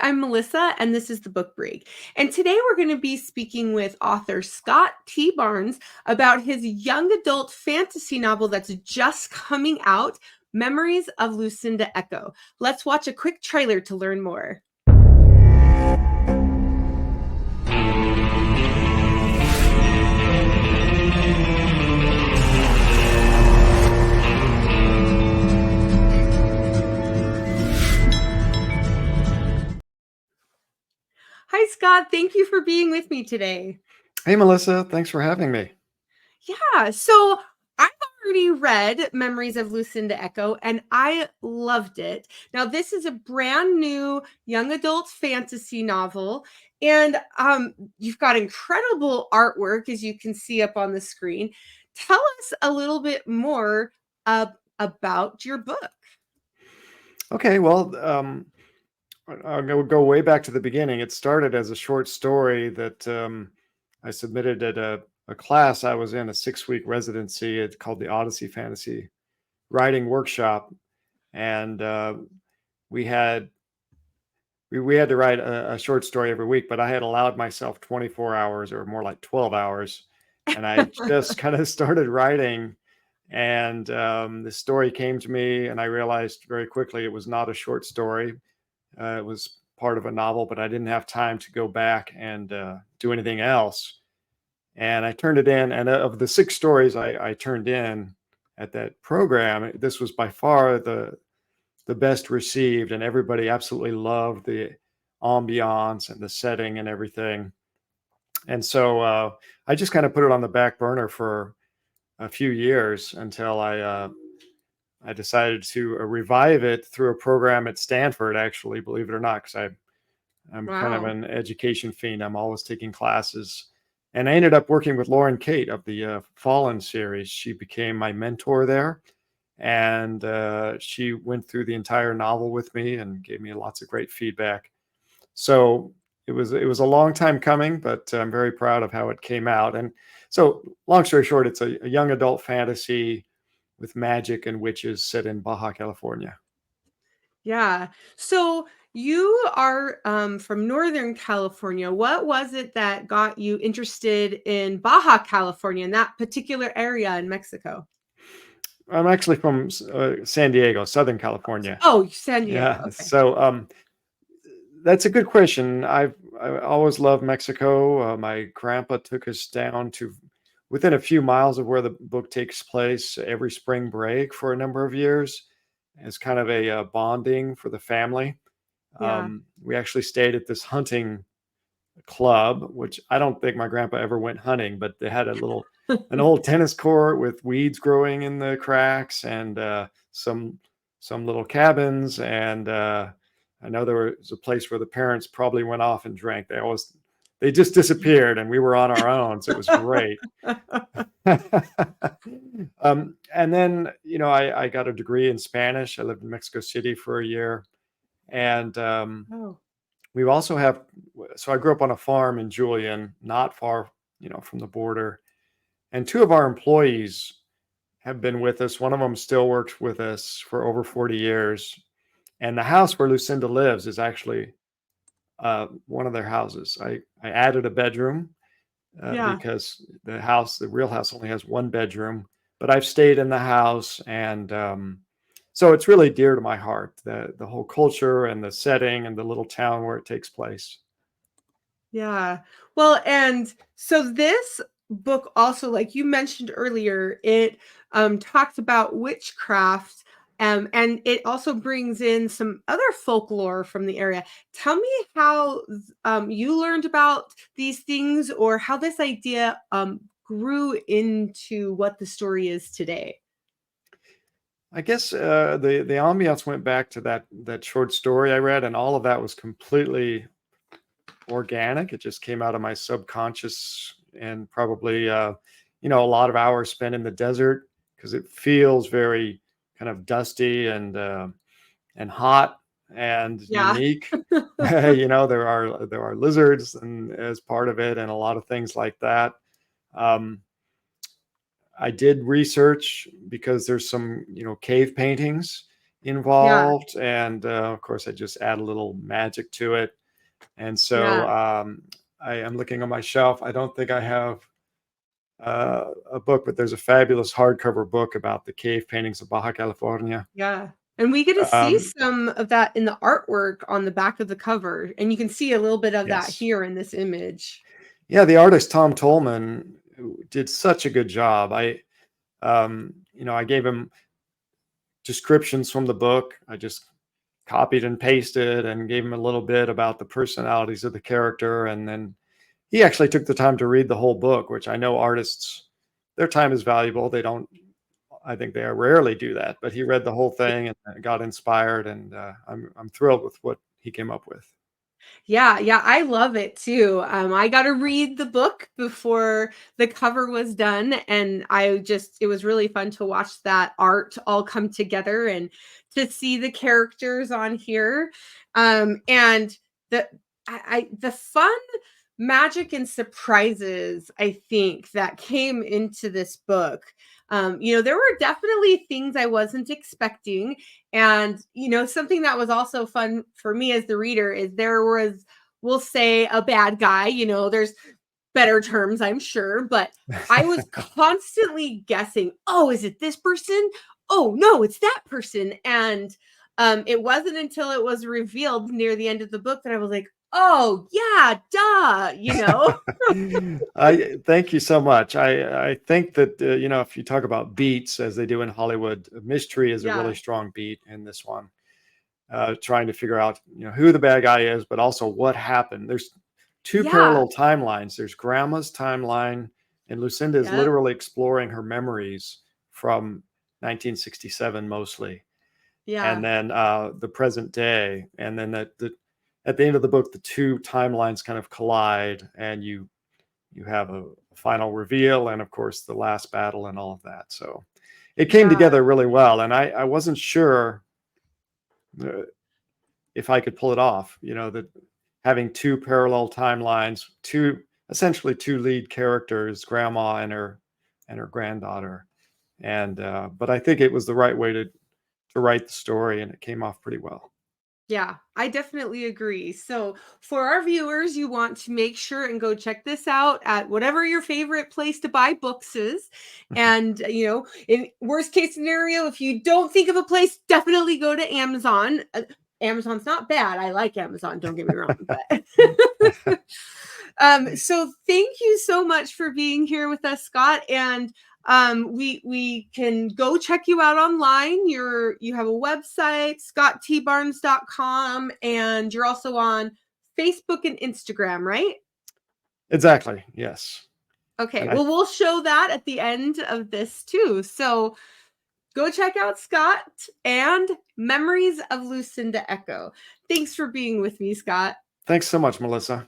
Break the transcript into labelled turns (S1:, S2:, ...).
S1: I'm Melissa, and this is the Book Break. And today we're going to be speaking with author Scott T. Barnes about his young adult fantasy novel that's just coming out, Memories of Lucinda Eco. Let's watch a quick trailer to learn more. Hi, Scott. Thank you for being with me today.
S2: Hey, Melissa. Thanks for having me.
S1: Yeah, so I've already read Memories of Lucinda Eco, and I loved it. Now, this is a brand new young adult fantasy novel, and you've got incredible artwork, as you can see up on the screen. Tell us a little bit more about your book.
S2: Okay, well, I'll go way back to the beginning. It started as a short story that I submitted at a class I was in, a 6-week residency. It's called the Odyssey Fantasy Writing Workshop, and we had to write a short story every week. But I had allowed myself 24 hours, or more like 12 hours, and I just kind of started writing. And the story came to me, and I realized very quickly it was not a short story. It was part of a novel, but I didn't have time to go back and do anything else. And I turned it in. And of the 6 stories I turned in at that program, this was by far the best received, and everybody absolutely loved the ambiance and the setting and everything. And so I just kind of put it on the back burner for a few years until I decided to revive it through a program at Stanford, actually, believe it or not, because I'm kind of an education fiend. I'm always taking classes. And I ended up working with Lauren Kate of the Fallen series. She became my mentor there. And she went through the entire novel with me and gave me lots of great feedback. So it was a long time coming, but I'm very proud of how it came out. And so, long story short, it's a young adult fantasy with magic and witches set in Baja California.
S1: Yeah. So you are from Northern California. What was it that got you interested in Baja California, in that particular area in Mexico?
S2: I'm actually from San Diego, Southern California.
S1: Oh, San Diego.
S2: Yeah.
S1: Okay.
S2: So that's a good question. I always loved Mexico. My grandpa took us down to within a few miles of where the book takes place every spring break for a number of years as kind of a bonding for the family.
S1: Yeah.
S2: We actually stayed at this hunting club, which I don't think my grandpa ever went hunting, but they had an old tennis court with weeds growing in the cracks, and some little cabins. And I know there was a place where the parents probably went off and drank. They just disappeared, and we were on our own. So it was great. And then, I got a degree in Spanish. I lived in Mexico City for a year. And we also have, so I grew up on a farm in Julian, not far, from the border. And 2 of our employees have been with us. One of them still works with us for over 40 years. And the house where Lucinda lives is actually one of their houses. I added a bedroom because the real house only has 1 bedroom, but I've stayed in the house. And so it's really dear to my heart, the whole culture and the setting and the little town where it takes place.
S1: Yeah. Well, and so this book also, like you mentioned earlier, it talks about witchcraft, and it also brings in some other folklore from the area. Tell me how you learned about these things, or how this idea grew into what the story is today.
S2: I guess the ambiance went back to that short story I read, and all of that was completely organic. It just came out of my subconscious, and probably a lot of hours spent in the desert, because it feels very kind of dusty and hot and unique. There are lizards and as part of it, and a lot of things like that. I did research because there's some cave paintings involved, and of course I just add a little magic to it. And so
S1: Yeah.
S2: I am looking on my shelf. I don't think I have a book, but there's a fabulous hardcover book about the cave paintings of Baja California.
S1: Yeah. And we get to see
S2: Um,
S1: some of that in the artwork on the back of the cover, and you can see a little bit of that
S2: yes.
S1: here in this image.
S2: Yeah, the artist Tom Tolman did such a good job. I gave him descriptions from the book. I just copied and pasted and gave him a little bit about the personalities of the character, and then he actually took the time to read the whole book, which I know artists, their time is valuable. They don't, I think they rarely do that, but he read the whole thing and got inspired, and I'm thrilled with what he came up with.
S1: Yeah, yeah, I love it too. I got to read the book before the cover was done, and it was really fun to watch that art all come together and to see the characters on here. And the the fun magic and surprises I think that came into this book. There were definitely things I wasn't expecting. And, something that was also fun for me as the reader is there was, we'll say, a bad guy, there's better terms, I'm sure, but I was constantly guessing, oh, is it this person? Oh, no, it's that person. And it wasn't until it was revealed near the end of the book that I was like, oh, yeah, duh.
S2: I thank you so much. I think that if you talk about beats as they do in Hollywood, mystery is a really
S1: Yeah,
S2: strong beat in this one. Trying to figure out who the bad guy is, but also what happened. There's two
S1: yeah,
S2: parallel timelines. There's Grandma's timeline, and Lucinda is
S1: yep,
S2: literally exploring her memories from 1967 mostly, and
S1: yeah,
S2: then the present day, and then at the end of the book, the two timelines kind of collide, and you have a final reveal, and of course the last battle and all of that. So it came
S1: yeah,
S2: together really well, and I wasn't sure uh, if I could pull it off. That having two parallel timelines, essentially two lead characters, grandma and her granddaughter, and but I think it was the right way to write the story, and it came off pretty well.
S1: yeah, I definitely agree. So, for our viewers, you want to make sure and go check this out at whatever your favorite place to buy books is. And, in worst case scenario, if you don't think of a place, definitely go to Amazon. Amazon's not bad. I like Amazon, don't get me wrong, but so thank you so much for being here with us, Scott. And we can go check you out online. You have a website, scotttbarnes.com, and you're also on Facebook and Instagram, right?
S2: Exactly. Yes.
S1: Okay.
S2: And I
S1: Well, we'll show that at the end of this too. So go check out Scott and Memories of Lucinda Eco. Thanks for being with me, Scott.
S2: Thanks so much, Melissa.